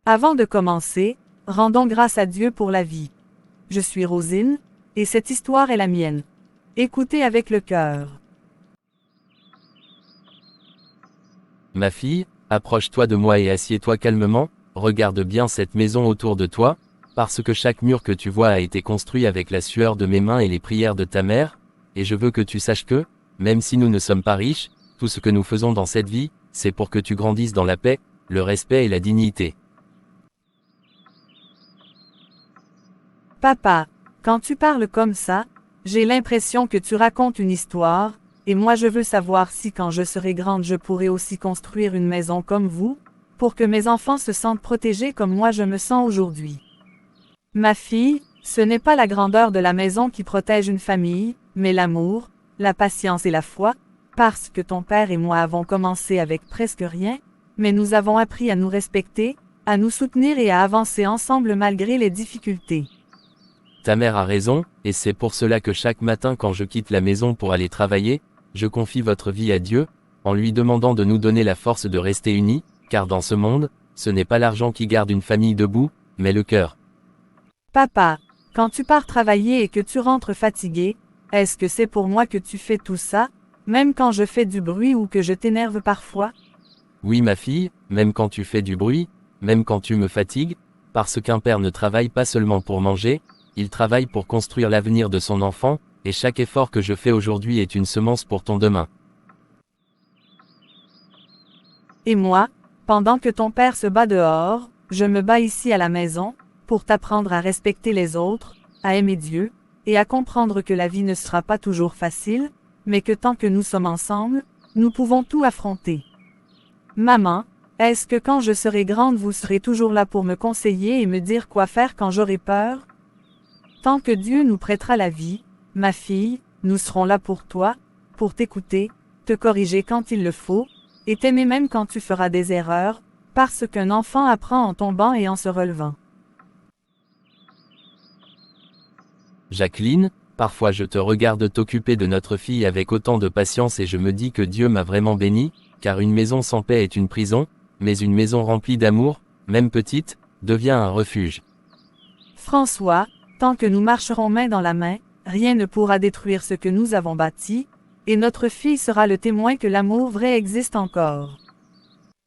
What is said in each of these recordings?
Avant de commencer, rendons grâce à Dieu pour la vie. Je suis Rosine, et cette histoire est la mienne. Écoutez avec le cœur. Ma fille, approche-toi de moi et assieds-toi calmement, regarde bien cette maison autour de toi, parce que chaque mur que tu vois a été construit avec la sueur de mes mains et les prières de ta mère, et je veux que tu saches que, même si nous ne sommes pas riches, tout ce que nous faisons dans cette vie, c'est pour que tu grandisses dans la paix, le respect et la dignité. Papa, quand tu parles comme ça, j'ai l'impression que tu racontes une histoire, et moi je veux savoir si quand je serai grande je pourrai aussi construire une maison comme vous, pour que mes enfants se sentent protégés comme moi je me sens aujourd'hui. Ma fille, ce n'est pas la grandeur de la maison qui protège une famille, mais l'amour, la patience et la foi, parce que ton père et moi avons commencé avec presque rien, mais nous avons appris à nous respecter, à nous soutenir et à avancer ensemble malgré les difficultés. Ta mère a raison, et c'est pour cela que chaque matin quand je quitte la maison pour aller travailler, je confie votre vie à Dieu, en lui demandant de nous donner la force de rester unis, car dans ce monde, ce n'est pas l'argent qui garde une famille debout, mais le cœur. Papa, quand tu pars travailler et que tu rentres fatigué, est-ce que c'est pour moi que tu fais tout ça, même quand je fais du bruit ou que je t'énerve parfois? Oui ma fille, même quand tu fais du bruit, même quand tu me fatigues, parce qu'un père ne travaille pas seulement pour manger, il travaille pour construire l'avenir de son enfant, et chaque effort que je fais aujourd'hui est une semence pour ton demain. Et moi, pendant que ton père se bat dehors, je me bats ici à la maison, pour t'apprendre à respecter les autres, à aimer Dieu, et à comprendre que la vie ne sera pas toujours facile, mais que tant que nous sommes ensemble, nous pouvons tout affronter. Maman, est-ce que quand je serai grande vous serez toujours là pour me conseiller et me dire quoi faire quand j'aurai peur? Tant que Dieu nous prêtera la vie, ma fille, nous serons là pour toi, pour t'écouter, te corriger quand il le faut, et t'aimer même quand tu feras des erreurs, parce qu'un enfant apprend en tombant et en se relevant. Jacqueline, parfois je te regarde t'occuper de notre fille avec autant de patience et je me dis que Dieu m'a vraiment béni, car une maison sans paix est une prison, mais une maison remplie d'amour, même petite, devient un refuge. François, tant que nous marcherons main dans la main, rien ne pourra détruire ce que nous avons bâti, et notre fille sera le témoin que l'amour vrai existe encore.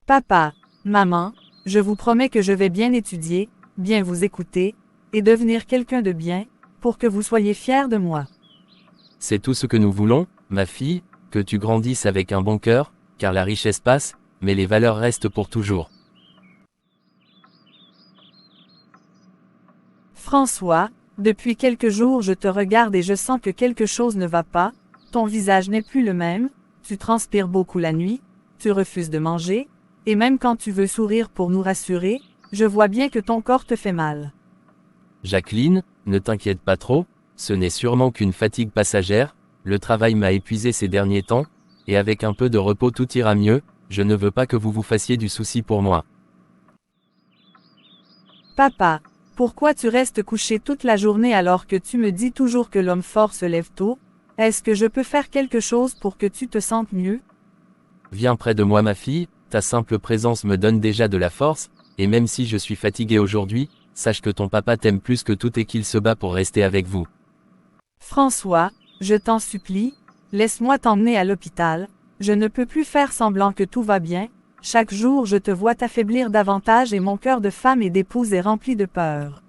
Papa, maman, je vous promets que je vais bien étudier, bien vous écouter, et devenir quelqu'un de bien, pour que vous soyez fiers de moi. C'est tout ce que nous voulons, ma fille, que tu grandisses avec un bon cœur, car la richesse passe, mais les valeurs restent pour toujours. François, depuis quelques jours je te regarde et je sens que quelque chose ne va pas, ton visage n'est plus le même, tu transpires beaucoup la nuit, tu refuses de manger, et même quand tu veux sourire pour nous rassurer, je vois bien que ton corps te fait mal. Jacqueline, ne t'inquiète pas trop, ce n'est sûrement qu'une fatigue passagère, le travail m'a épuisé ces derniers temps, et avec un peu de repos tout ira mieux, je ne veux pas que vous vous fassiez du souci pour moi. Papa, pourquoi tu restes couché toute la journée alors que tu me dis toujours que l'homme fort se lève tôt? Est-ce que je peux faire quelque chose pour que tu te sentes mieux? Viens près de moi ma fille, ta simple présence me donne déjà de la force, et même si je suis fatigué aujourd'hui, sache que ton papa t'aime plus que tout et qu'il se bat pour rester avec vous. François, je t'en supplie, laisse-moi t'emmener à l'hôpital, je ne peux plus faire semblant que tout va bien, chaque jour je te vois t'affaiblir davantage et mon cœur de femme et d'épouse est rempli de peur.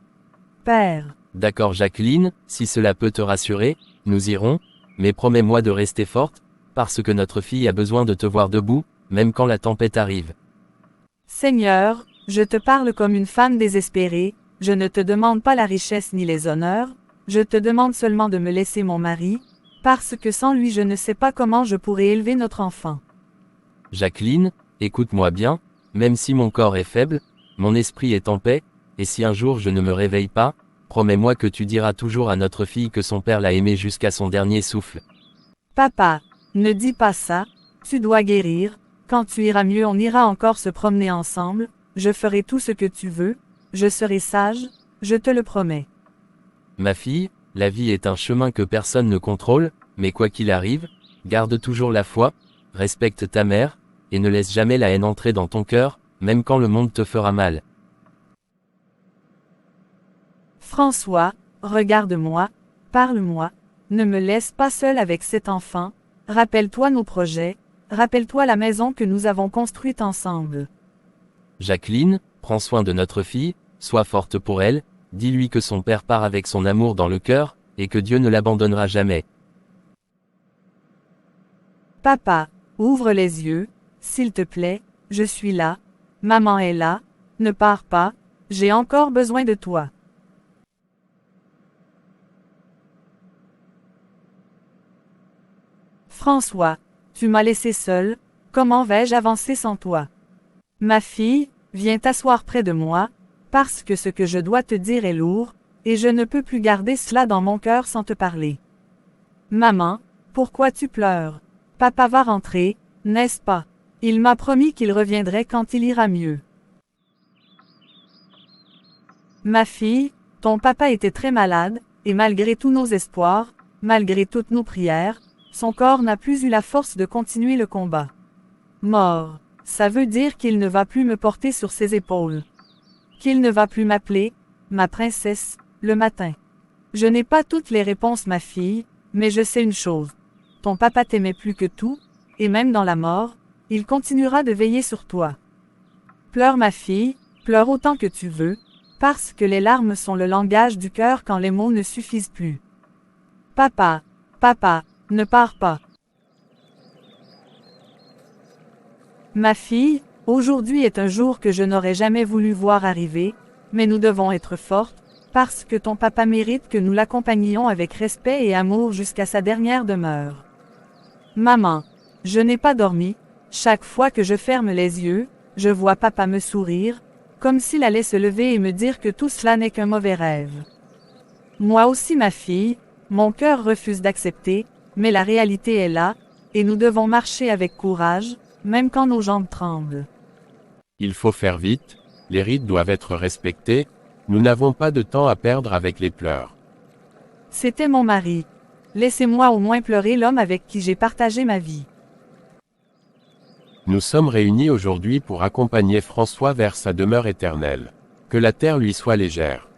Père. D'accord Jacqueline, si cela peut te rassurer, nous irons, mais promets-moi de rester forte, parce que notre fille a besoin de te voir debout, même quand la tempête arrive. Seigneur, je te parle comme une femme désespérée, je ne te demande pas la richesse ni les honneurs, je te demande seulement de me laisser mon mari, parce que sans lui je ne sais pas comment je pourrais élever notre enfant. Jacqueline, écoute-moi bien, même si mon corps est faible, mon esprit est en paix, et si un jour je ne me réveille pas, promets-moi que tu diras toujours à notre fille que son père l'a aimée jusqu'à son dernier souffle. Papa, ne dis pas ça, tu dois guérir, quand tu iras mieux on ira encore se promener ensemble, je ferai tout ce que tu veux, je serai sage, je te le promets. Ma fille, la vie est un chemin que personne ne contrôle, mais quoi qu'il arrive, garde toujours la foi, respecte ta mère, et ne laisse jamais la haine entrer dans ton cœur, même quand le monde te fera mal. François, regarde-moi, parle-moi, ne me laisse pas seul avec cet enfant, rappelle-toi nos projets, rappelle-toi la maison que nous avons construite ensemble. Jacqueline, prends soin de notre fille, sois forte pour elle, dis-lui que son père part avec son amour dans le cœur, et que Dieu ne l'abandonnera jamais. Papa, ouvre les yeux, s'il te plaît, je suis là, maman est là, ne pars pas, j'ai encore besoin de toi. François, tu m'as laissé seul, comment vais-je avancer sans toi? Ma fille, viens t'asseoir près de moi, parce que ce que je dois te dire est lourd, et je ne peux plus garder cela dans mon cœur sans te parler. Maman, pourquoi tu pleures? Papa va rentrer, n'est-ce pas? Il m'a promis qu'il reviendrait quand il ira mieux. Ma fille, ton papa était très malade, et malgré tous nos espoirs, malgré toutes nos prières, son corps n'a plus eu la force de continuer le combat. Mort, ça veut dire qu'il ne va plus me porter sur ses épaules. Qu'il ne va plus m'appeler, ma princesse, le matin. Je n'ai pas toutes les réponses, ma fille, mais je sais une chose. Ton papa t'aimait plus que tout, et même dans la mort, il continuera de veiller sur toi. Pleure, ma fille, pleure autant que tu veux, parce que les larmes sont le langage du cœur quand les mots ne suffisent plus. Papa, papa, ne pars pas. Ma fille, aujourd'hui est un jour que je n'aurais jamais voulu voir arriver, mais nous devons être fortes, parce que ton papa mérite que nous l'accompagnions avec respect et amour jusqu'à sa dernière demeure. Maman, je n'ai pas dormi, chaque fois que je ferme les yeux, je vois papa me sourire, comme s'il allait se lever et me dire que tout cela n'est qu'un mauvais rêve. Moi aussi, ma fille, mon cœur refuse d'accepter, mais la réalité est là, et nous devons marcher avec courage, même quand nos jambes tremblent. Il faut faire vite, les rites doivent être respectés, nous n'avons pas de temps à perdre avec les pleurs. C'était mon mari. Laissez-moi au moins pleurer l'homme avec qui j'ai partagé ma vie. Nous sommes réunis aujourd'hui pour accompagner François vers sa demeure éternelle. Que la terre lui soit légère.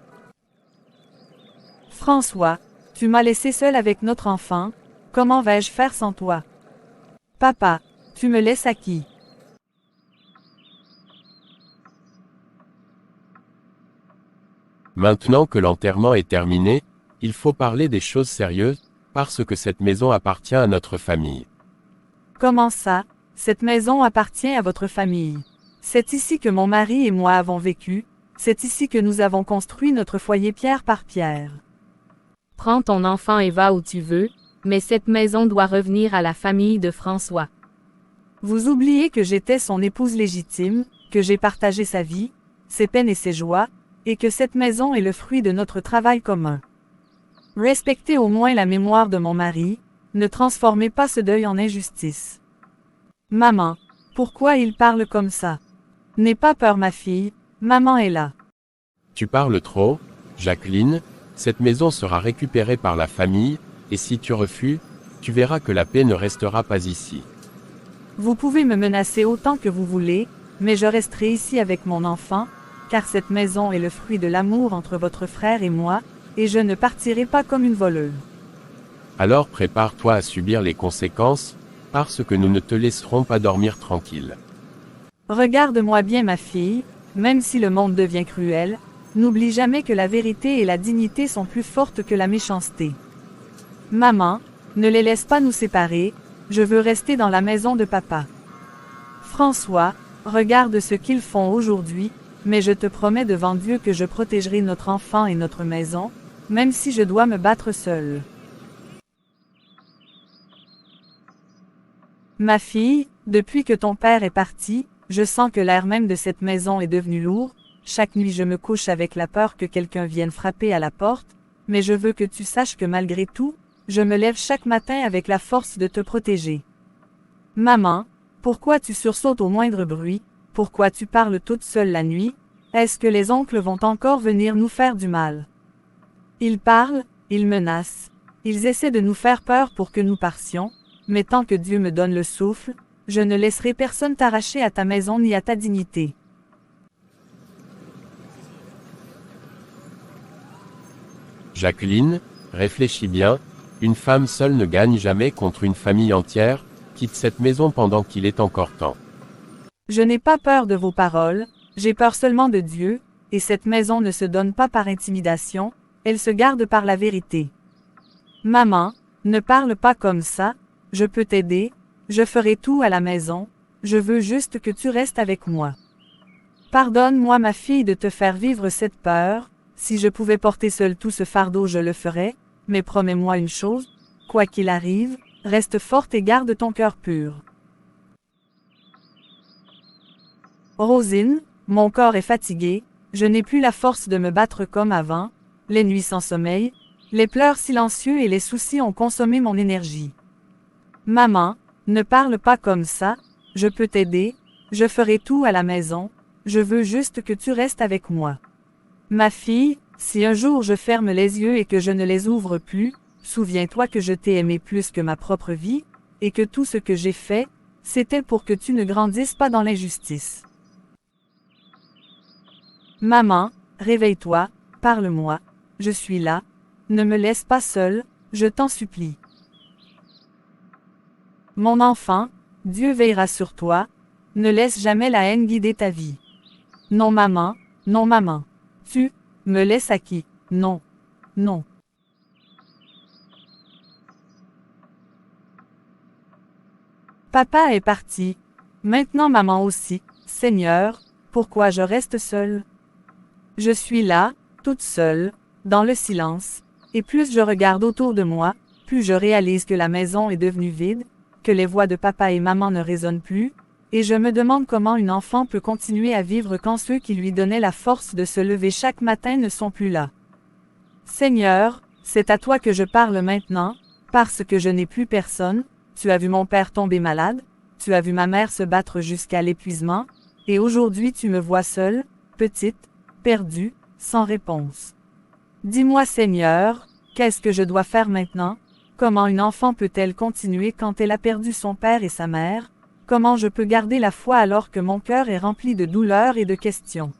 François, tu m'as laissé seul avec notre enfant, comment vais-je faire sans toi? Papa, tu me laisses à qui? Maintenant que l'enterrement est terminé, il faut parler des choses sérieuses, parce que cette maison appartient à notre famille. Comment ça? Cette maison appartient à votre famille. C'est ici que mon mari et moi avons vécu, c'est ici que nous avons construit notre foyer pierre par pierre. Prends ton enfant et va où tu veux, mais cette maison doit revenir à la famille de François. Vous oubliez que j'étais son épouse légitime, que j'ai partagé sa vie, ses peines et ses joies, et que cette maison est le fruit de notre travail commun. Respectez au moins la mémoire de mon mari, ne transformez pas ce deuil en injustice. Maman, pourquoi il parle comme ça? N'aie pas peur, ma fille, maman est là. Tu parles trop, Jacqueline, cette maison sera récupérée par la famille, et si tu refuses, tu verras que la paix ne restera pas ici. Vous pouvez me menacer autant que vous voulez, mais je resterai ici avec mon enfant, car cette maison est le fruit de l'amour entre votre frère et moi, et je ne partirai pas comme une voleuse. Alors prépare-toi à subir les conséquences, parce que nous ne te laisserons pas dormir tranquille. Regarde-moi bien, ma fille, même si le monde devient cruel, n'oublie jamais que la vérité et la dignité sont plus fortes que la méchanceté. Maman, ne les laisse pas nous séparer, je veux rester dans la maison de papa. François, regarde ce qu'ils font aujourd'hui, mais je te promets devant Dieu que je protégerai notre enfant et notre maison, même si je dois me battre seule. Ma fille, depuis que ton père est parti, je sens que l'air même de cette maison est devenu lourd, chaque nuit je me couche avec la peur que quelqu'un vienne frapper à la porte, mais je veux que tu saches que malgré tout, je me lève chaque matin avec la force de te protéger. Maman, pourquoi tu sursautes au moindre bruit, pourquoi tu parles toute seule la nuit, est-ce que les oncles vont encore venir nous faire du mal? Ils parlent, ils menacent, ils essaient de nous faire peur pour que nous partions, mais tant que Dieu me donne le souffle, je ne laisserai personne t'arracher à ta maison ni à ta dignité. Jacqueline, réfléchis bien, une femme seule ne gagne jamais contre une famille entière, quitte cette maison pendant qu'il est encore temps. Je n'ai pas peur de vos paroles, j'ai peur seulement de Dieu, et cette maison ne se donne pas par intimidation, elle se garde par la vérité. Maman, ne parle pas comme ça, je peux t'aider, je ferai tout à la maison, je veux juste que tu restes avec moi. Pardonne-moi ma fille de te faire vivre cette peur, si je pouvais porter seule tout ce fardeau je le ferais, mais promets-moi une chose, quoi qu'il arrive, reste forte et garde ton cœur pur. Rosine, mon corps est fatigué, je n'ai plus la force de me battre comme avant, les nuits sans sommeil, les pleurs silencieux et les soucis ont consommé mon énergie. Maman, ne parle pas comme ça, je peux t'aider, je ferai tout à la maison, je veux juste que tu restes avec moi. Ma fille, si un jour je ferme les yeux et que je ne les ouvre plus, souviens-toi que je t'ai aimé plus que ma propre vie, et que tout ce que j'ai fait, c'était pour que tu ne grandisses pas dans l'injustice. Maman, réveille-toi, parle-moi, je suis là, ne me laisse pas seule, je t'en supplie. Mon enfant, Dieu veillera sur toi, ne laisse jamais la haine guider ta vie. Non maman, non maman. Tu, me laisses à qui? Non. Non. Papa est parti. Maintenant maman aussi. Seigneur, pourquoi je reste seule? Je suis là, toute seule, dans le silence, et plus je regarde autour de moi, plus je réalise que la maison est devenue vide, que les voix de papa et maman ne résonnent plus, et je me demande comment une enfant peut continuer à vivre quand ceux qui lui donnaient la force de se lever chaque matin ne sont plus là. Seigneur, c'est à toi que je parle maintenant, parce que je n'ai plus personne, tu as vu mon père tomber malade, tu as vu ma mère se battre jusqu'à l'épuisement, et aujourd'hui tu me vois seule, petite, perdue, sans réponse. Dis-moi Seigneur, qu'est-ce que je dois faire maintenant? Comment une enfant peut-elle continuer quand elle a perdu son père et sa mère? Comment je peux garder la foi alors que mon cœur est rempli de douleurs et de questions?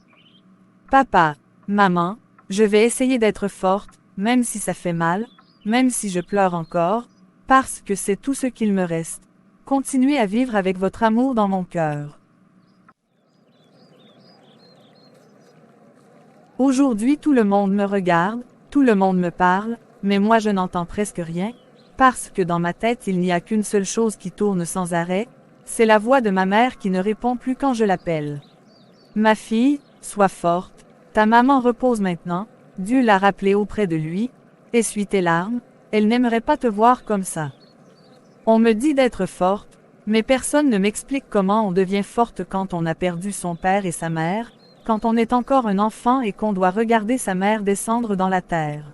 Papa, maman, je vais essayer d'être forte, même si ça fait mal, même si je pleure encore, parce que c'est tout ce qu'il me reste. Continuez à vivre avec votre amour dans mon cœur. Aujourd'hui tout le monde me regarde, tout le monde me parle, mais moi je n'entends presque rien, parce que dans ma tête il n'y a qu'une seule chose qui tourne sans arrêt, c'est la voix de ma mère qui ne répond plus quand je l'appelle. Ma fille, sois forte, ta maman repose maintenant, Dieu l'a rappelée auprès de lui, essuie tes larmes, elle n'aimerait pas te voir comme ça. On me dit d'être forte, mais personne ne m'explique comment on devient forte quand on a perdu son père et sa mère, quand on est encore un enfant et qu'on doit regarder sa mère descendre dans la terre.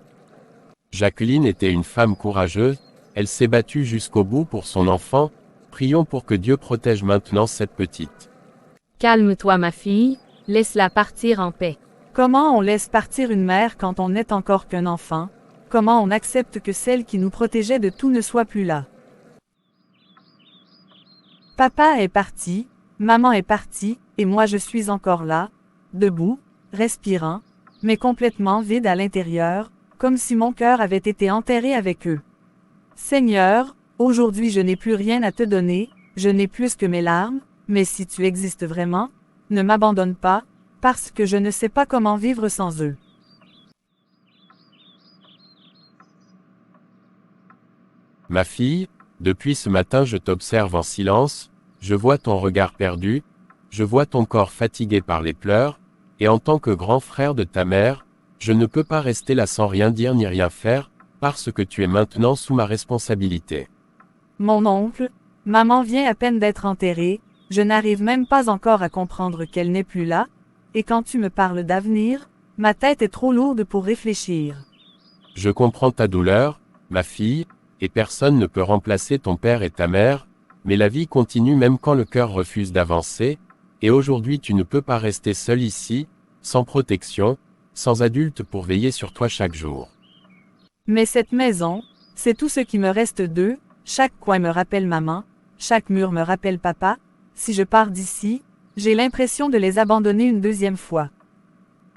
Jacqueline était une femme courageuse, elle s'est battue jusqu'au bout pour son enfant, prions pour que Dieu protège maintenant cette petite. Calme-toi ma fille, laisse-la partir en paix. Comment on laisse partir une mère quand on n'est encore qu'un enfant? Comment on accepte que celle qui nous protégeait de tout ne soit plus là? Papa est parti, maman est partie, et moi je suis encore là, debout, respirant, mais complètement vide à l'intérieur, comme si mon cœur avait été enterré avec eux. Seigneur, aujourd'hui je n'ai plus rien à te donner, je n'ai plus que mes larmes, mais si tu existes vraiment, ne m'abandonne pas, parce que je ne sais pas comment vivre sans eux. Ma fille, depuis ce matin je t'observe en silence, je vois ton regard perdu, je vois ton corps fatigué par les pleurs, et en tant que grand frère de ta mère, je ne peux pas rester là sans rien dire ni rien faire, parce que tu es maintenant sous ma responsabilité. Mon oncle, maman vient à peine d'être enterrée, je n'arrive même pas encore à comprendre qu'elle n'est plus là, et quand tu me parles d'avenir, ma tête est trop lourde pour réfléchir. Je comprends ta douleur, ma fille, et personne ne peut remplacer ton père et ta mère, mais la vie continue même quand le cœur refuse d'avancer, et aujourd'hui tu ne peux pas rester seul ici, sans protection, sans adulte pour veiller sur toi chaque jour. Mais cette maison, c'est tout ce qui me reste d'eux, chaque coin me rappelle maman, chaque mur me rappelle papa, si je pars d'ici, j'ai l'impression de les abandonner une deuxième fois.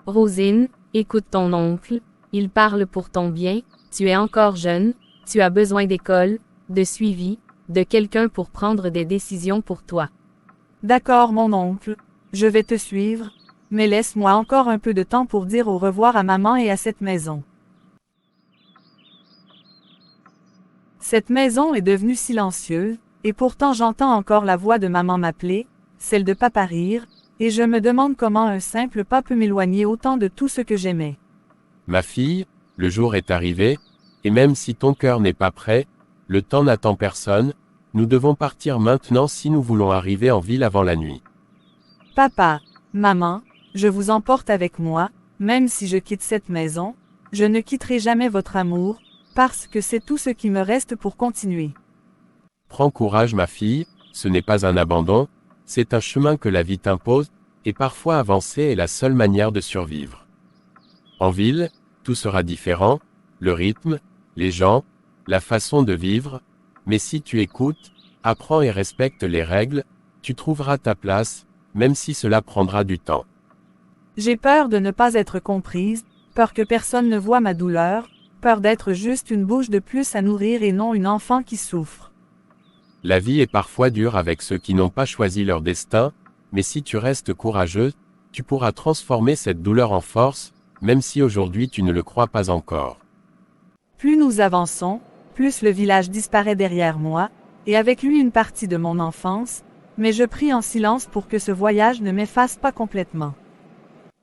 Rosine, écoute ton oncle, Ils parlent pour ton bien, tu es encore jeune, tu as besoin d'école, de suivi, de quelqu'un pour prendre des décisions pour toi. D'accord, mon oncle. Je vais te suivre, mais laisse-moi encore un peu de temps pour dire au revoir à maman et à cette maison. Cette maison est devenue silencieuse, et pourtant j'entends encore la voix de maman m'appeler, celle de papa rire, et je me demande comment un simple pas peut m'éloigner autant de tout ce que j'aimais. Ma fille, le jour est arrivé, et même si ton cœur n'est pas prêt, le temps n'attend personne, nous devons partir maintenant si nous voulons arriver en ville avant la nuit. Papa, maman, je vous emporte avec moi, même si je quitte cette maison, je ne quitterai jamais votre amour, parce que c'est tout ce qui me reste pour continuer. Prends courage ma fille, ce n'est pas un abandon, c'est un chemin que la vie t'impose, et parfois avancer est la seule manière de survivre. En ville, tout sera différent, le rythme, les gens, la façon de vivre, mais si tu écoutes, apprends et respectes les règles, tu trouveras ta place, même si cela prendra du temps. J'ai peur de ne pas être comprise, peur que personne ne voie ma douleur, peur d'être juste une bouche de plus à nourrir et non une enfant qui souffre. La vie est parfois dure avec ceux qui n'ont pas choisi leur destin, mais si tu restes courageuse, tu pourras transformer cette douleur en force, même si aujourd'hui tu ne le crois pas encore. Plus nous avançons, plus le village disparaît derrière moi, et avec lui une partie de mon enfance, mais je prie en silence pour que ce voyage ne m'efface pas complètement.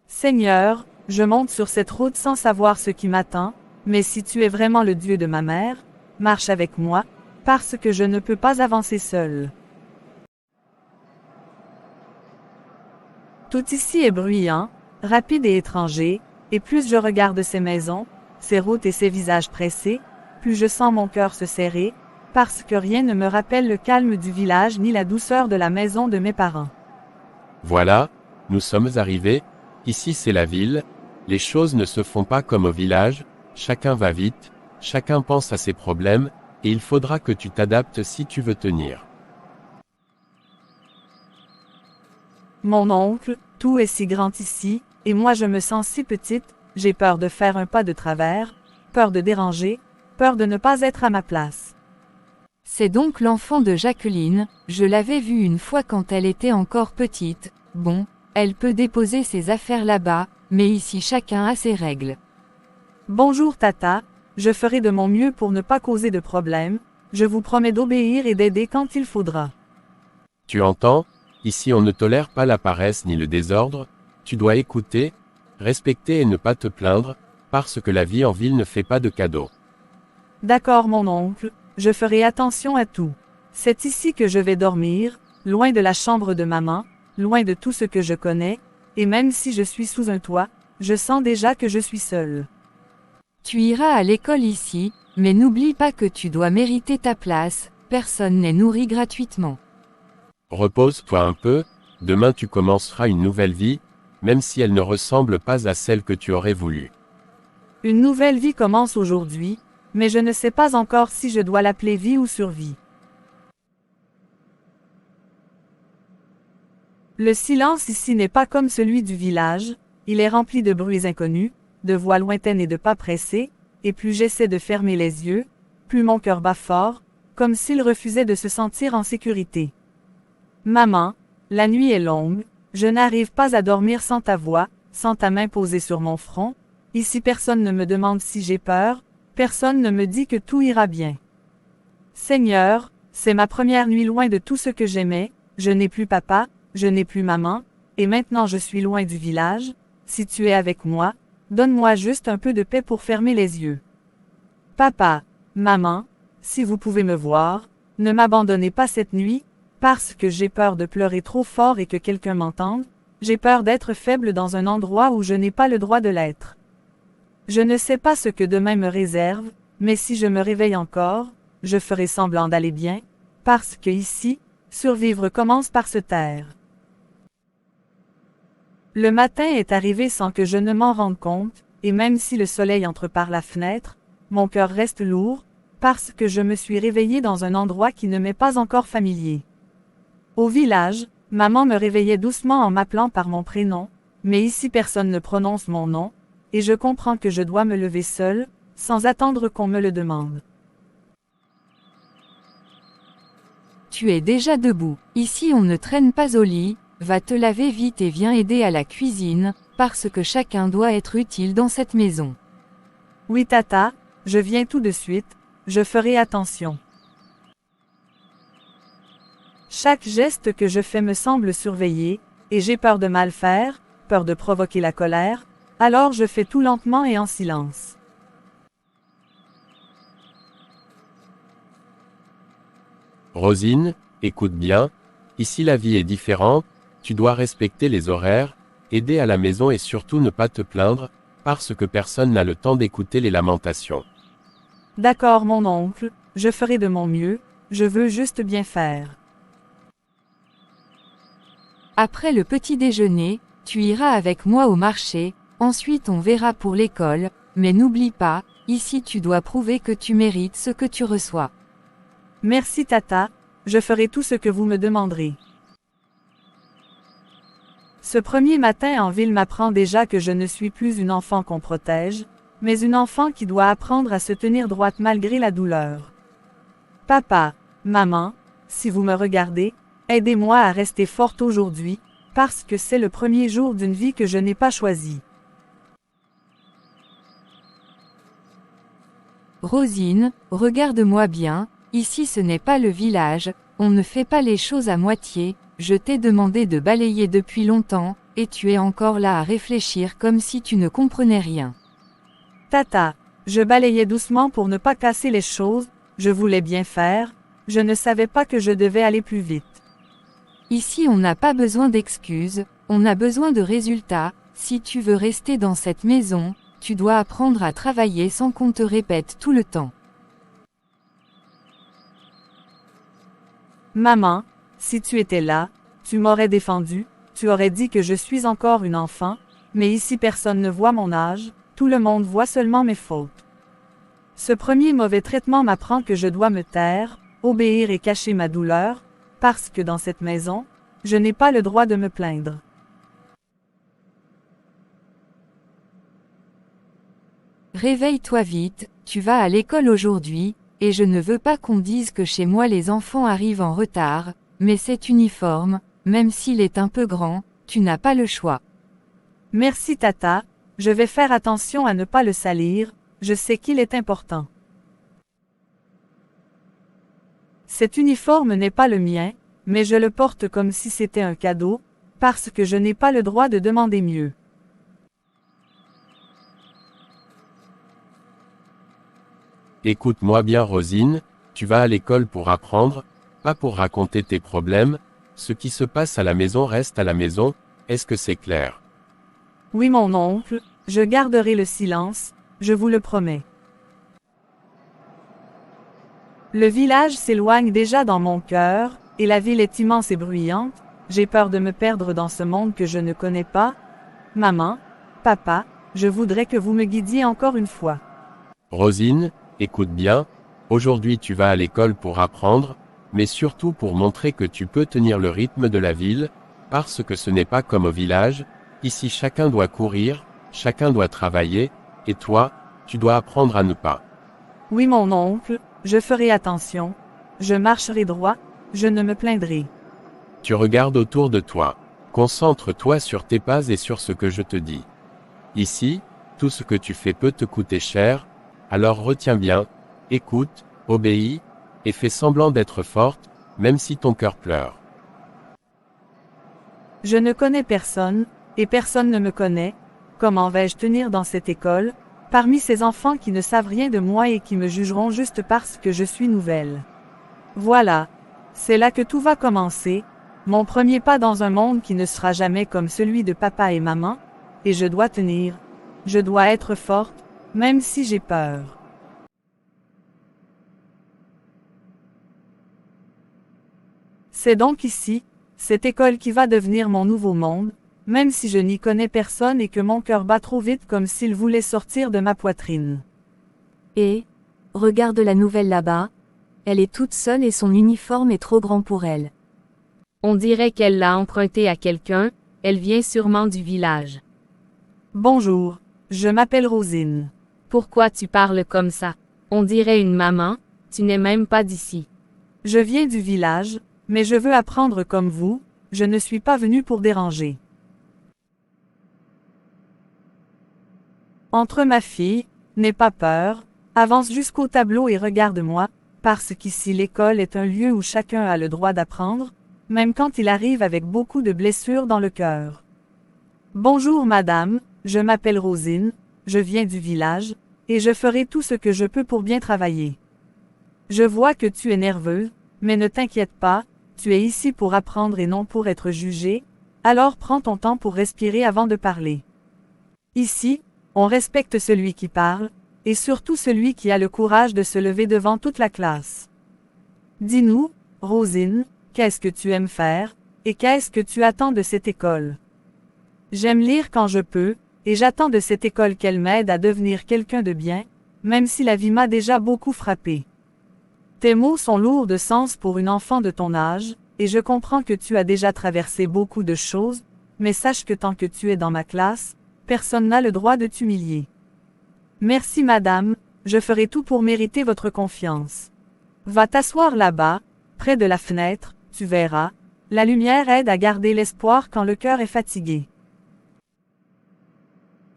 Seigneur, je monte sur cette route sans savoir ce qui m'attend, mais si tu es vraiment le Dieu de ma mère, marche avec moi, parce que je ne peux pas avancer seul. Tout ici est bruyant, rapide et étranger, et plus je regarde ces maisons, ces routes et ces visages pressés, plus je sens mon cœur se serrer, parce que rien ne me rappelle le calme du village ni la douceur de la maison de mes parents. Voilà, nous sommes arrivés, ici c'est la ville, les choses ne se font pas comme au village, chacun va vite, chacun pense à ses problèmes, et il faudra que tu t'adaptes si tu veux tenir. Mon oncle, tout est si grand ici, et moi je me sens si petite, j'ai peur de faire un pas de travers, peur de déranger, peur de ne pas être à ma place. C'est donc l'enfant de Jacqueline, je l'avais vue une fois quand elle était encore petite, bon, elle peut déposer ses affaires là-bas, mais ici chacun a ses règles. Bonjour tata, je ferai de mon mieux pour ne pas causer de problème, je vous promets d'obéir et d'aider quand il faudra. Tu entends? Ici on ne tolère pas la paresse ni le désordre, tu dois écouter, respecter et ne pas te plaindre, parce que la vie en ville ne fait pas de cadeaux. D'accord mon oncle, je ferai attention à tout. C'est ici que je vais dormir, loin de la chambre de maman, loin de tout ce que je connais, et même si je suis sous un toit, je sens déjà que je suis seule. Tu iras à l'école ici, mais n'oublie pas que tu dois mériter ta place, personne n'est nourri gratuitement. Repose-toi un peu, demain tu commenceras une nouvelle vie, même si elle ne ressemble pas à celle que tu aurais voulu. Une nouvelle vie commence aujourd'hui, mais je ne sais pas encore si je dois l'appeler vie ou survie. Le silence ici n'est pas comme celui du village, il est rempli de bruits inconnus, de voix lointaines et de pas pressés, et plus j'essaie de fermer les yeux, plus mon cœur bat fort, comme s'il refusait de se sentir en sécurité. Maman, la nuit est longue, je n'arrive pas à dormir sans ta voix, sans ta main posée sur mon front, ici personne ne me demande si j'ai peur, personne ne me dit que tout ira bien. Seigneur, c'est ma première nuit loin de tout ce que j'aimais, je n'ai plus papa, je n'ai plus maman, et maintenant je suis loin du village, si tu es avec moi, donne-moi juste un peu de paix pour fermer les yeux. Papa, maman, si vous pouvez me voir, ne m'abandonnez pas cette nuit, parce que j'ai peur de pleurer trop fort et que quelqu'un m'entende, j'ai peur d'être faible dans un endroit où je n'ai pas le droit de l'être. Je ne sais pas ce que demain me réserve, mais si je me réveille encore, je ferai semblant d'aller bien, parce que ici, survivre commence par se taire. Le matin est arrivé sans que je ne m'en rende compte, et même si le soleil entre par la fenêtre, mon cœur reste lourd, parce que je me suis réveillée dans un endroit qui ne m'est pas encore familier. Au village, maman me réveillait doucement en m'appelant par mon prénom, mais ici personne ne prononce mon nom, et je comprends que je dois me lever seule, sans attendre qu'on me le demande. Tu es déjà debout. Ici on ne traîne pas au lit, va te laver vite et viens aider à la cuisine, parce que chacun doit être utile dans cette maison. Oui tata, je viens tout de suite, je ferai attention. Chaque geste que je fais me semble surveillé, et j'ai peur de mal faire, peur de provoquer la colère, alors je fais tout lentement et en silence. Rosine, écoute bien, ici la vie est différente, tu dois respecter les horaires, aider à la maison et surtout ne pas te plaindre, parce que personne n'a le temps d'écouter les lamentations. D'accord mon oncle, je ferai de mon mieux, je veux juste bien faire. Après le petit déjeuner, tu iras avec moi au marché, ensuite on verra pour l'école, mais n'oublie pas, ici tu dois prouver que tu mérites ce que tu reçois. Merci tata, je ferai tout ce que vous me demanderez. Ce premier matin en ville m'apprend déjà que je ne suis plus une enfant qu'on protège, mais une enfant qui doit apprendre à se tenir droite malgré la douleur. Papa, maman, si vous me regardez, aidez-moi à rester forte aujourd'hui, parce que c'est le premier jour d'une vie que je n'ai pas choisie. Rosine, regarde-moi bien, ici ce n'est pas le village, on ne fait pas les choses à moitié, je t'ai demandé de balayer depuis longtemps, et tu es encore là à réfléchir comme si tu ne comprenais rien. Tata, je balayais doucement pour ne pas casser les choses, je voulais bien faire, je ne savais pas que je devais aller plus vite. Ici on n'a pas besoin d'excuses, on a besoin de résultats, si tu veux rester dans cette maison, tu dois apprendre à travailler sans qu'on te répète tout le temps. Maman, si tu étais là, tu m'aurais défendu, tu aurais dit que je suis encore une enfant, mais ici personne ne voit mon âge, tout le monde voit seulement mes fautes. Ce premier mauvais traitement m'apprend que je dois me taire, obéir et cacher ma douleur, parce que dans cette maison, je n'ai pas le droit de me plaindre. Réveille-toi vite, tu vas à l'école aujourd'hui, et je ne veux pas qu'on dise que chez moi les enfants arrivent en retard, mais cet uniforme, même s'il est un peu grand, tu n'as pas le choix. Merci tata, je vais faire attention à ne pas le salir, je sais qu'il est important. Cet uniforme n'est pas le mien, mais je le porte comme si c'était un cadeau, parce que je n'ai pas le droit de demander mieux. Écoute-moi bien Rosine, tu vas à l'école pour apprendre, pas pour raconter tes problèmes, ce qui se passe à la maison reste à la maison, est-ce que c'est clair? Oui mon oncle, je garderai le silence, je vous le promets. Le village s'éloigne déjà dans mon cœur, et la ville est immense et bruyante, j'ai peur de me perdre dans ce monde que je ne connais pas. Maman, papa, je voudrais que vous me guidiez encore une fois. Rosine, écoute bien, aujourd'hui tu vas à l'école pour apprendre, mais surtout pour montrer que tu peux tenir le rythme de la ville, parce que ce n'est pas comme au village, ici chacun doit courir, chacun doit travailler, et toi, tu dois apprendre à ne pas. Oui mon oncle, je ferai attention, je marcherai droit, je ne me plaindrai. Tu regardes autour de toi. Concentre-toi sur tes pas et sur ce que je te dis. Ici, tout ce que tu fais peut te coûter cher, alors retiens bien, écoute, obéis, et fais semblant d'être forte, même si ton cœur pleure. Je ne connais personne, et personne ne me connaît, comment vais-je tenir dans cette école, parmi ces enfants qui ne savent rien de moi et qui me jugeront juste parce que je suis nouvelle. Voilà. C'est là que tout va commencer, mon premier pas dans un monde qui ne sera jamais comme celui de papa et maman, et je dois tenir, je dois être forte, même si j'ai peur. C'est donc ici, cette école qui va devenir mon nouveau monde, même si je n'y connais personne et que mon cœur bat trop vite comme s'il voulait sortir de ma poitrine. Et, regarde la nouvelle là-bas, elle est toute seule et son uniforme est trop grand pour elle. On dirait qu'elle l'a emprunté à quelqu'un, elle vient sûrement du village. Bonjour, Je m'appelle Rosine. Pourquoi tu parles comme ça? On dirait une maman, tu n'es même pas d'ici. Je viens du village, mais je veux apprendre comme vous, je ne suis pas venue pour déranger. Entre ma fille, n'aie pas peur, avance jusqu'au tableau et regarde-moi, parce qu'ici l'école est un lieu où chacun a le droit d'apprendre, même quand il arrive avec beaucoup de blessures dans le cœur. Bonjour madame, je m'appelle Rosine, je viens du village, et je ferai tout ce que je peux pour bien travailler. Je vois que tu es nerveuse, mais ne t'inquiète pas, tu es ici pour apprendre et non pour être jugée, alors prends ton temps pour respirer avant de parler. Ici, on respecte celui qui parle, et surtout celui qui a le courage de se lever devant toute la classe. Dis-nous, Rosine, qu'est-ce que tu aimes faire, et qu'est-ce que tu attends de cette école? J'aime lire quand je peux, et j'attends de cette école qu'elle m'aide à devenir quelqu'un de bien, même si la vie m'a déjà beaucoup frappé. Tes mots sont lourds de sens pour une enfant de ton âge, et je comprends que tu as déjà traversé beaucoup de choses, mais sache que tant que tu es dans ma classe, personne n'a le droit de t'humilier. Merci madame, je ferai tout pour mériter votre confiance. Va t'asseoir là-bas, près de la fenêtre, tu verras, la lumière aide à garder l'espoir quand le cœur est fatigué.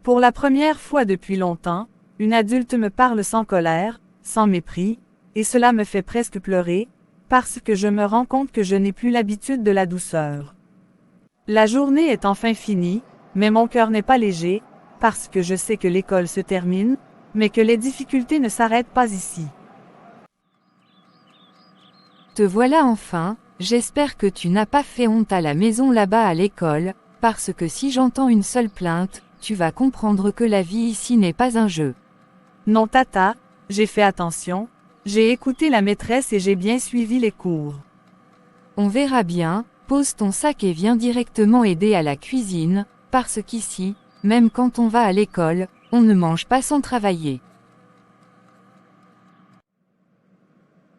Pour la première fois depuis longtemps, une adulte me parle sans colère, sans mépris, et cela me fait presque pleurer, parce que je me rends compte que je n'ai plus l'habitude de la douceur. La journée est enfin finie, mais mon cœur n'est pas léger, parce que je sais que l'école se termine, mais que les difficultés ne s'arrêtent pas ici. Te voilà enfin, j'espère que tu n'as pas fait honte à la maison là-bas à l'école, parce que si j'entends une seule plainte, tu vas comprendre que la vie ici n'est pas un jeu. Non tata, j'ai fait attention, j'ai écouté la maîtresse et j'ai bien suivi les cours. On verra bien, pose ton sac et viens directement aider à la cuisine, parce qu'ici, même quand on va à l'école, on ne mange pas sans travailler.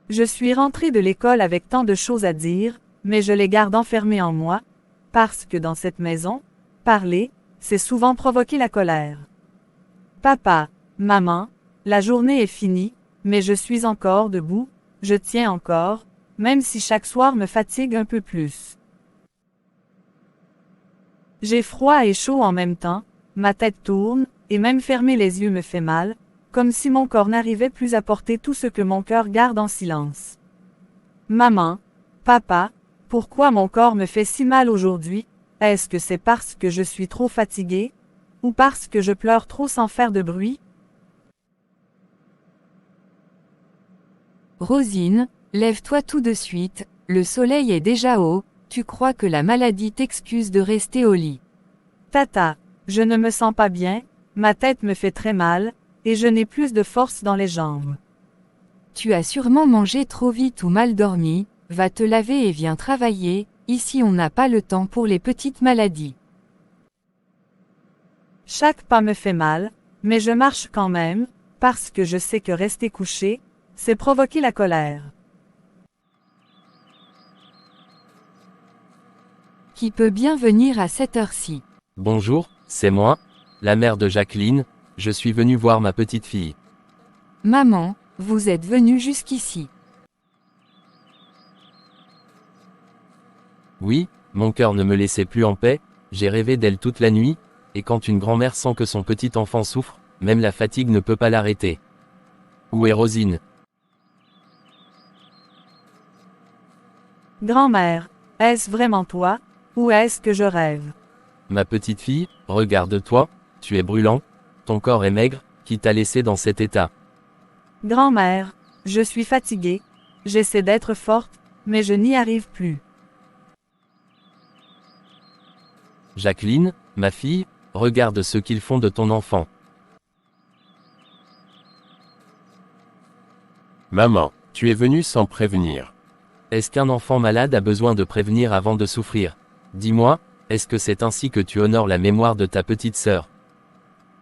Je suis rentrée de l'école avec tant de choses à dire, mais je les garde enfermées en moi, parce que dans cette maison, parler, c'est souvent provoquer la colère. Papa, maman, la journée est finie, mais je suis encore debout, je tiens encore, même si chaque soir me fatigue un peu plus. J'ai froid et chaud en même temps, ma tête tourne, et même fermer les yeux me fait mal, comme si mon corps n'arrivait plus à porter tout ce que mon cœur garde en silence. Maman, papa, pourquoi mon corps me fait si mal aujourd'hui? Est-ce que c'est parce que je suis trop fatiguée? Ou parce que je pleure trop sans faire de bruit? Rosine, lève-toi tout de suite, le soleil est déjà haut, tu crois que la maladie t'excuse de rester au lit. Tata, je ne me sens pas bien, ma tête me fait très mal, et je n'ai plus de force dans les jambes. Tu as sûrement mangé trop vite ou mal dormi, va te laver et viens travailler, ici on n'a pas le temps pour les petites maladies. Chaque pas me fait mal, mais je marche quand même, parce que je sais que rester couché, c'est provoquer la colère. Qui peut bien venir à cette heure-ci? Bonjour, c'est moi, la mère de Jacqueline, je suis venu voir ma petite fille. Maman, vous êtes venue jusqu'ici. Oui, mon cœur ne me laissait plus en paix, j'ai rêvé d'elle toute la nuit, et quand une grand-mère sent que son petit enfant souffre, même la fatigue ne peut pas l'arrêter. Où est Rosine? Grand-mère, est-ce vraiment toi, ou est-ce que je rêve? Ma petite fille, regarde-toi, tu es brûlant, ton corps est maigre, qui t'a laissé dans cet état? Grand-mère, je suis fatiguée, j'essaie d'être forte, mais je n'y arrive plus. Jacqueline, ma fille, regarde ce qu'ils font de ton enfant. Maman, tu es venue sans prévenir. Est-ce qu'un enfant malade a besoin de prévenir avant de souffrir? Dis-moi, est-ce que c'est ainsi que tu honores la mémoire de ta petite sœur?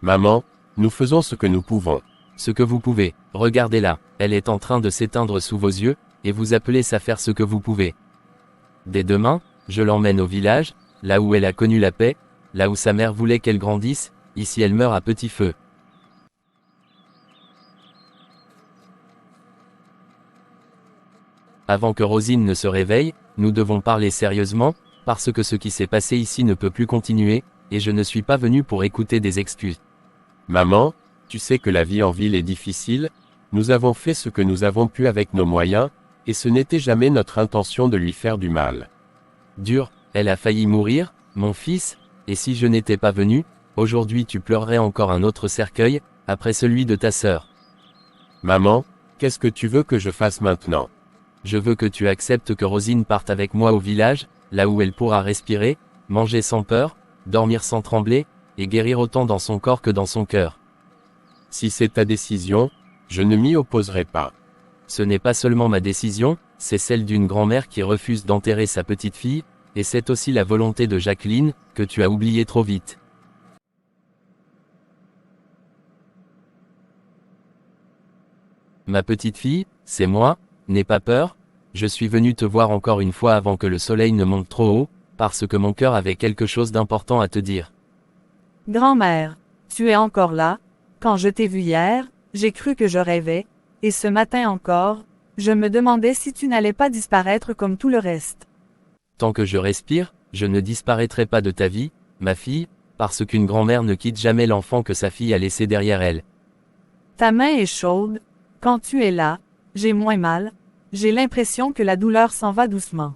Maman, nous faisons ce que nous pouvons. Ce que vous pouvez, regardez-la, elle est en train de s'éteindre sous vos yeux, et vous appelez ça faire ce que vous pouvez. Dès demain, je l'emmène au village, là où elle a connu la paix, là où sa mère voulait qu'elle grandisse, ici elle meurt à petit feu. Avant que Rosine ne se réveille, nous devons parler sérieusement, parce que ce qui s'est passé ici ne peut plus continuer, et je ne suis pas venu pour écouter des excuses. Maman, tu sais que la vie en ville est difficile, nous avons fait ce que nous avons pu avec nos moyens, et ce n'était jamais notre intention de lui faire du mal. Dur, elle a failli mourir, mon fils, et si je n'étais pas venu, aujourd'hui tu pleurerais encore un autre cercueil, après celui de ta sœur. Maman, qu'est-ce que tu veux que je fasse maintenant? Je veux que tu acceptes que Rosine parte avec moi au village, là où elle pourra respirer, manger sans peur, dormir sans trembler, et guérir autant dans son corps que dans son cœur. Si c'est ta décision, je ne m'y opposerai pas. Ce n'est pas seulement ma décision, c'est celle d'une grand-mère qui refuse d'enterrer sa petite fille, et c'est aussi la volonté de Jacqueline, que tu as oubliée trop vite. Ma petite fille, c'est moi, n'aie pas peur, je suis venu te voir encore une fois avant que le soleil ne monte trop haut, parce que mon cœur avait quelque chose d'important à te dire. Grand-mère, tu es encore là? Quand je t'ai vu hier, j'ai cru que je rêvais, et ce matin encore, je me demandais si tu n'allais pas disparaître comme tout le reste. Tant que je respire, je ne disparaîtrai pas de ta vie, ma fille, parce qu'une grand-mère ne quitte jamais l'enfant que sa fille a laissé derrière elle. Ta main est chaude, quand tu es là, j'ai moins mal, j'ai l'impression que la douleur s'en va doucement.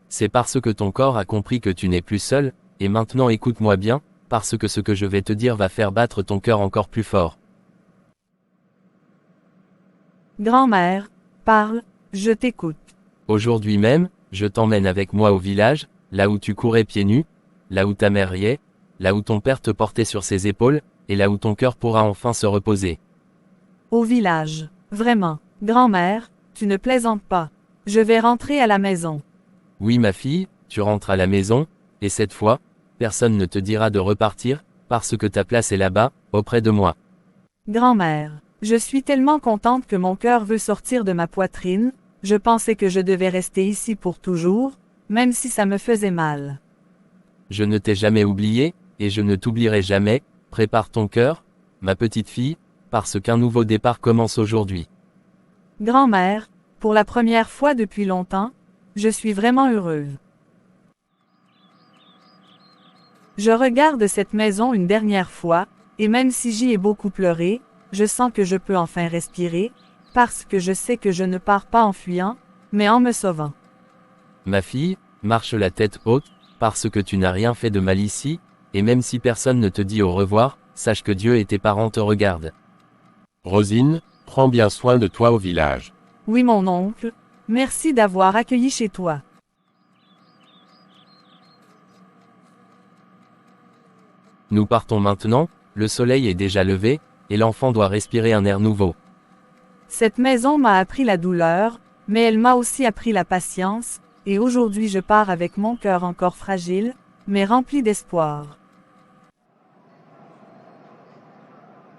C'est parce que ton corps a compris que tu n'es plus seul, et maintenant écoute-moi bien, parce que ce que je vais te dire va faire battre ton cœur encore plus fort. Grand-mère, parle, je t'écoute. Aujourd'hui même, je t'emmène avec moi au village, là où tu courais pieds nus, là où ta mère riait, là où ton père te portait sur ses épaules, et là où ton cœur pourra enfin se reposer. Au village, vraiment. Grand-mère, tu ne plaisantes pas. Je vais rentrer à la maison. Oui ma fille, tu rentres à la maison, et cette fois, personne ne te dira de repartir, parce que ta place est là-bas, auprès de moi. Grand-mère, je suis tellement contente que mon cœur veut sortir de ma poitrine, je pensais que je devais rester ici pour toujours, même si ça me faisait mal. Je ne t'ai jamais oublié, et je ne t'oublierai jamais, prépare ton cœur, ma petite fille, parce qu'un nouveau départ commence aujourd'hui. Grand-mère, pour la première fois depuis longtemps, je suis vraiment heureuse. Je regarde cette maison une dernière fois, et même si j'y ai beaucoup pleuré, je sens que je peux enfin respirer, parce que je sais que je ne pars pas en fuyant, mais en me sauvant. Ma fille, marche la tête haute, parce que tu n'as rien fait de mal ici, et même si personne ne te dit au revoir, sache que Dieu et tes parents te regardent. Rosine, prends bien soin de toi au village. Oui mon oncle, merci d'avoir accueilli chez toi. Nous partons maintenant, le soleil est déjà levé, et l'enfant doit respirer un air nouveau. Cette maison m'a appris la douleur, mais elle m'a aussi appris la patience, et aujourd'hui je pars avec mon cœur encore fragile, mais rempli d'espoir.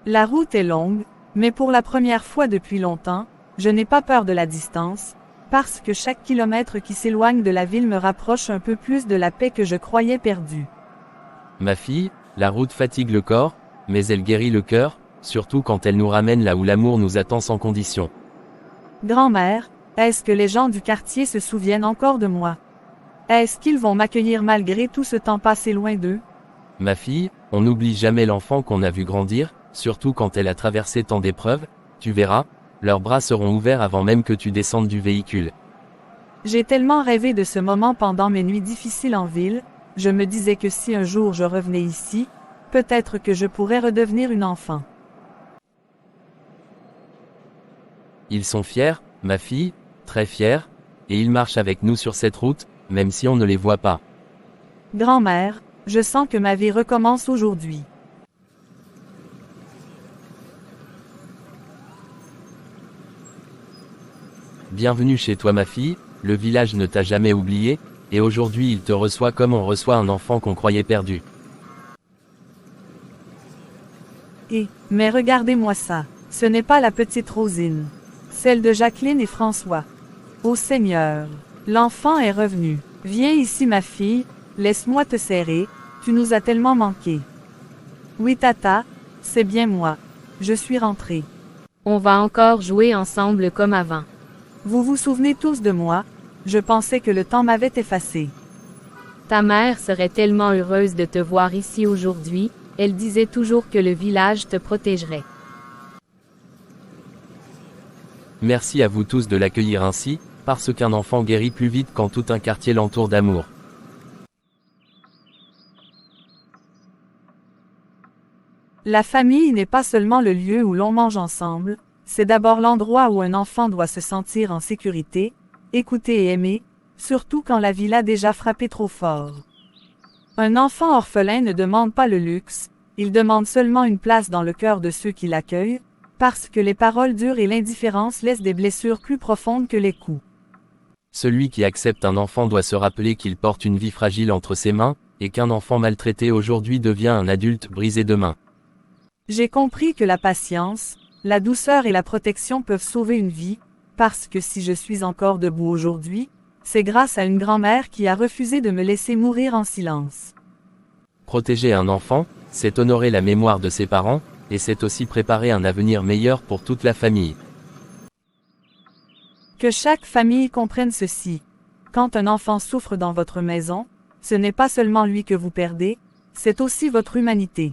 La route est longue, mais pour la première fois depuis longtemps, je n'ai pas peur de la distance, parce que chaque kilomètre qui s'éloigne de la ville me rapproche un peu plus de la paix que je croyais perdue. Ma fille, la route fatigue le corps, mais elle guérit le cœur, surtout quand elle nous ramène là où l'amour nous attend sans condition. Grand-mère, est-ce que les gens du quartier se souviennent encore de moi? Est-ce qu'ils vont m'accueillir malgré tout ce temps passé loin d'eux? Ma fille, on n'oublie jamais l'enfant qu'on a vu grandir, surtout quand elle a traversé tant d'épreuves, tu verras, leurs bras seront ouverts avant même que tu descendes du véhicule. J'ai tellement rêvé de ce moment pendant mes nuits difficiles en ville, je me disais que si un jour je revenais ici, peut-être que je pourrais redevenir une enfant. Ils sont fiers, ma fille, très fiers, et ils marchent avec nous sur cette route, même si on ne les voit pas. Grand-mère, je sens que ma vie recommence aujourd'hui. Bienvenue chez toi ma fille, le village ne t'a jamais oublié, et aujourd'hui il te reçoit comme on reçoit un enfant qu'on croyait perdu. Mais regardez-moi ça, ce n'est pas la petite Rosine, celle de Jacqueline et François. Ô Seigneur, l'enfant est revenu. Viens ici ma fille, laisse-moi te serrer, tu nous as tellement manqué. Oui tata, c'est bien moi. Je suis rentrée. On va encore jouer ensemble comme avant. Vous vous souvenez tous de moi? Je pensais que le temps m'avait effacé. Ta mère serait tellement heureuse de te voir ici aujourd'hui, elle disait toujours que le village te protégerait. Merci à vous tous de l'accueillir ainsi, parce qu'un enfant guérit plus vite quand tout un quartier l'entoure d'amour. La famille n'est pas seulement le lieu où l'on mange ensemble, c'est d'abord l'endroit où un enfant doit se sentir en sécurité, écouté et aimé, surtout quand la vie l'a déjà frappé trop fort. Un enfant orphelin ne demande pas le luxe, il demande seulement une place dans le cœur de ceux qui l'accueillent, parce que les paroles dures et l'indifférence laissent des blessures plus profondes que les coups. Celui qui accepte un enfant doit se rappeler qu'il porte une vie fragile entre ses mains, et qu'un enfant maltraité aujourd'hui devient un adulte brisé demain. J'ai compris que la patience, la douceur et la protection peuvent sauver une vie, parce que si je suis encore debout aujourd'hui, c'est grâce à une grand-mère qui a refusé de me laisser mourir en silence. Protéger un enfant, c'est honorer la mémoire de ses parents, et c'est aussi préparer un avenir meilleur pour toute la famille. Que chaque famille comprenne ceci. Quand un enfant souffre dans votre maison, ce n'est pas seulement lui que vous perdez, c'est aussi votre humanité.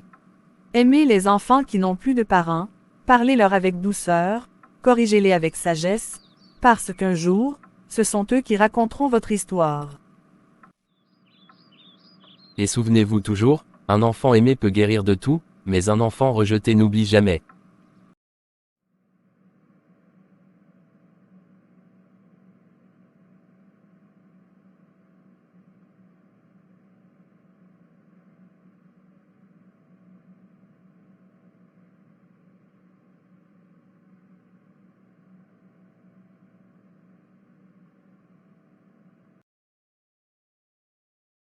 Aimez les enfants qui n'ont plus de parents, parlez-leur avec douceur, corrigez-les avec sagesse, parce qu'un jour, ce sont eux qui raconteront votre histoire. Et souvenez-vous toujours, un enfant aimé peut guérir de tout, mais un enfant rejeté n'oublie jamais.